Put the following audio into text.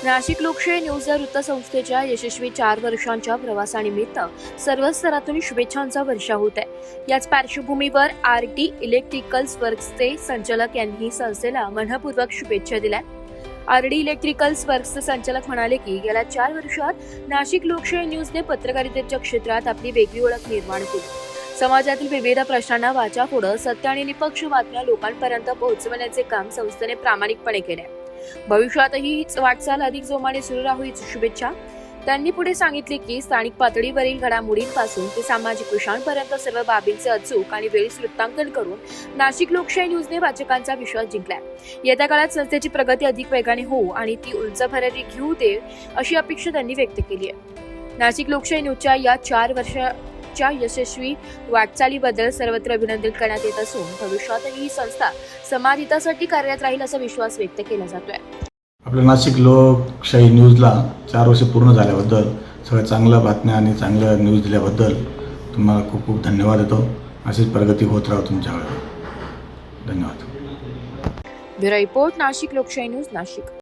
नाशिक लोकशाही न्यूज या वृत्तसंस्थेच्या यशस्वी 4 वर्षांच्या प्रवासानिमित्त सर्व स्तरातून शुभेच्छांचा वर्षाव होत आहे। याच पार्श्वभूमीवर आरटी इलेक्ट्रिकल्स वर्क्सचे संचालक यांनी संस्थेला मनपूर्वक शुभेच्छा दिल्या। आरडी इलेक्ट्रिकल्स वर्क्सचे संचालक म्हणाले की गेल्या 4 वर्षात नाशिक लोकशाही न्यूजने पत्रकारितेच्या क्षेत्रात आपली वेगळी ओळख निर्माण केली। समाजातील विविध प्रश्नांना वाचा फोडत सत्य आणि निष्पक्ष बातम्या लोकांपर्यंत पोहोचवण्याचे काम संस्थेने प्रामाणिकपणे केले। भविष्यातही हीच वाटचाल अधिक जोमाने सुरू राहू हीच शुभेच्छा त्यांनी पुढे सांगितले की स्थानिक पातळीवरील घडामोडींपासून ते सामाजिक विषयांपर्यंत सर्व बाबींचे अचूक आणि वेळीच वृत्तांकन करून नाशिक लोकशाही न्यूजने वाचकांचा विश्वास जिंकलाय। येत्या काळात संस्थेची प्रगती अधिक वेगाने होऊ आणि ती उंच भरारी घेऊ दे अशी अपेक्षा त्यांनी व्यक्त केली आहे। नाशिक लोकशाही न्यूजच्या या 4 वर्षाच्या यशस्वी वाटचालीबद्दल सर्वत्र अभिनंदन करण्यात येत असून भविष्यातही ही संस्था समाजहितासाठी कार्यरत राहील असा विश्वास व्यक्त केला जातोय। आपल्या नाशिक लोकशाही न्यूजला 4 वर्ष पूर्ण झाल्याबद्दल सगळ्या चांगल्या बातम्या आणि चांगल्या न्यूज दिल्याबद्दल तुम्हाला खूप खूप धन्यवाद देतो। अशीच प्रगती होत राहू तुमच्याकडे। धन्यवाद। ब्युरो रिपोर्ट, नाशिक लोकशाही न्यूज, नाशिक।